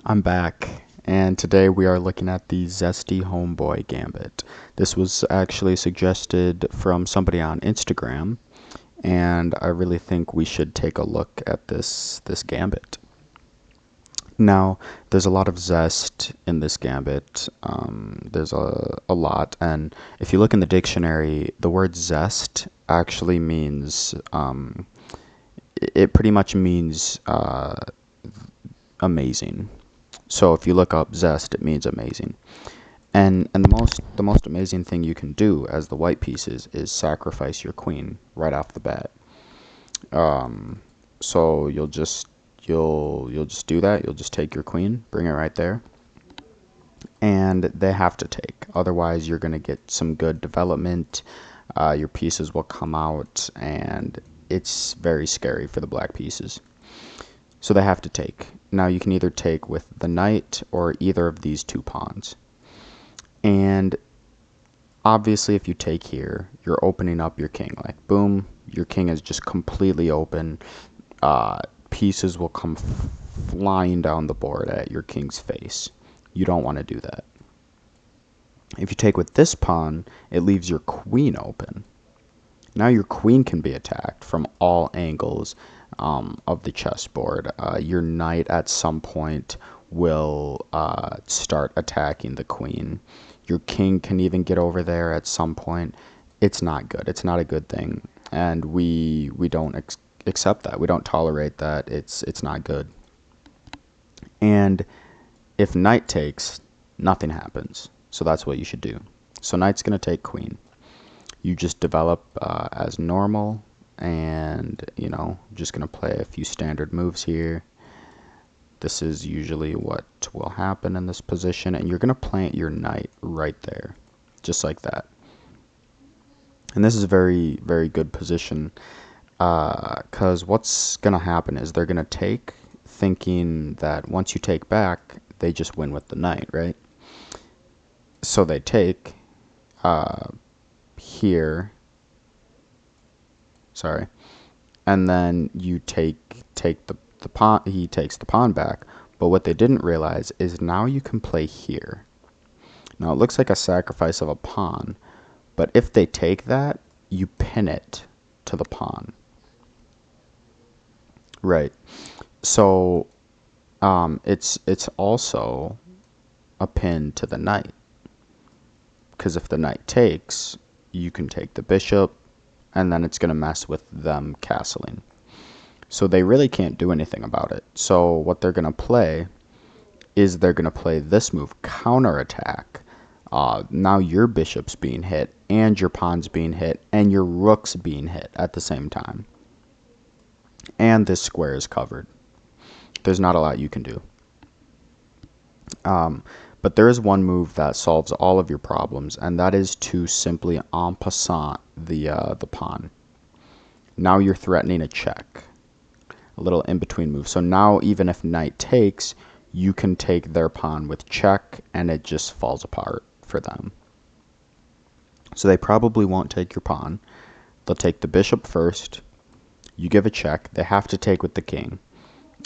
I'm back, and today we are looking at the Zesty Homeboy Gambit. This was actually suggested from somebody on Instagram, and I really think we should take a look at this Gambit. Now, there's a lot of zest in this Gambit. There's a lot, and if you look in the dictionary, the word zest actually means, it pretty much means amazing. So if you look up zest, it means amazing. And the most amazing thing you can do as the white pieces is sacrifice your queen right off the bat. So you'll just do that. You'll just take your queen, bring it right there, and they have to take. Otherwise, you're gonna get some good development. Your pieces will come out, and it's very scary for the black pieces. So they have to take. Now you can either take with the knight or either of these two pawns. And obviously if you take here, you're opening up your king. Like, boom, your king is just completely open. Pieces will come flying down the board at your king's face. You don't want to do that. If you take with this pawn, it leaves your queen open. Now your queen can be attacked from all angles of the chessboard. Your knight at some point will start attacking the queen. Your king can even get over there at some point. It's not good. It's not a good thing, and we don't accept that. We don't tolerate that. It's not good. And if knight takes, nothing happens. So that's what you should do. So knight's gonna take queen. You just develop as normal, and just gonna play a few standard moves here. This is usually what will happen in this position, and you're gonna plant your knight right there, just like that. And this is a very, very good position, because what's gonna happen is they're gonna take, thinking that once you take back, they just win with the knight, right? So they take here, sorry, and then you take the pawn. He takes the pawn back, but what they didn't realize is now you can play here. Now it looks like a sacrifice of a pawn, but if they take that, you pin it to the pawn, right? So it's also a pin to the knight, because if the knight takes, you can take the bishop, and then it's going to mess with them castling. So they really can't do anything about it. So what they're going to play is they're going to play this move, counterattack. Now your bishop's being hit, and your pawn's being hit, and your rook's being hit at the same time. And this square is covered. There's not a lot you can do. But there is one move that solves all of your problems, and that is to simply en passant the pawn. Now you're threatening a check, a little in-between move. So now even if knight takes, you can take their pawn with check, and it just falls apart for them. So they probably won't take your pawn. They'll take the bishop first. You give a check. They have to take with the king.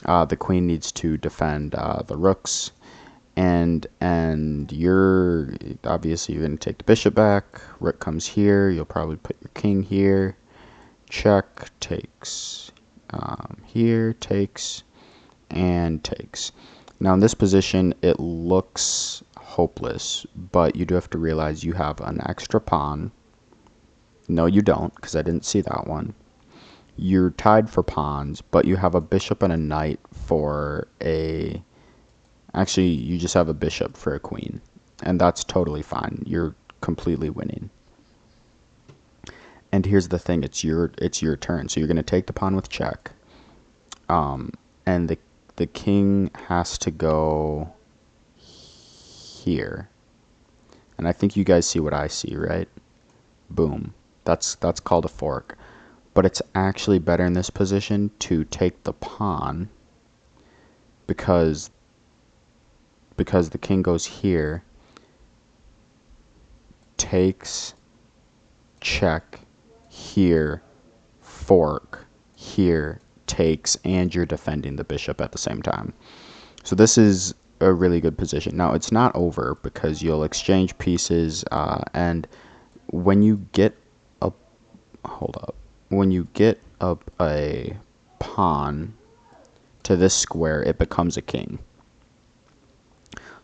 The queen needs to defend the rooks. And you're obviously going to take the bishop back. Rook comes here. You'll probably put your king here. Check, takes, here, takes, and takes. Now in this position, it looks hopeless, but you do have to realize you have an extra pawn. No, you don't, because I didn't see that one. You're tied for pawns, but you have a bishop and a knight for a... Actually, you just have a bishop for a queen, and that's totally fine. You're completely winning. And here's the thing: it's your turn. So you're going to take the pawn with check, and the king has to go here. And I think you guys see what I see, right? Boom. That's called a fork. But it's actually better in this position to take the pawn, because the king goes here, takes, check, here, fork, here, takes, and you're defending the bishop at the same time. So this is a really good position. Now it's not over because you'll exchange pieces, and when you get a hold up, when you get up a pawn to this square, it becomes a king.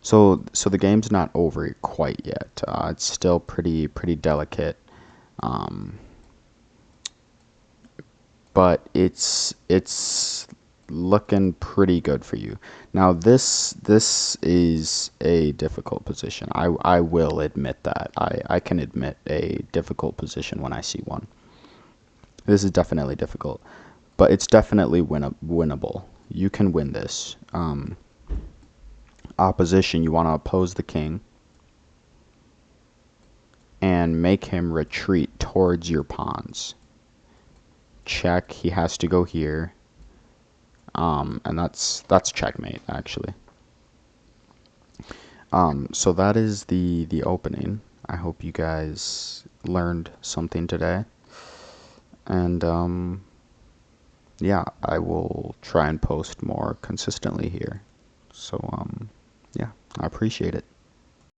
So the game's not over quite yet. It's still pretty delicate, um, but it's looking pretty good for you. Now this is a difficult position. I will admit that. I can admit a difficult position when I see one. This is definitely difficult, but it's definitely winnable. You can win this. Opposition, you want to oppose the king and make him retreat towards your pawns. Check, he has to go here. And that's checkmate actually. So that is the opening. I hope you guys learned something today. And yeah, I will try and post more consistently here. So yeah, I appreciate it.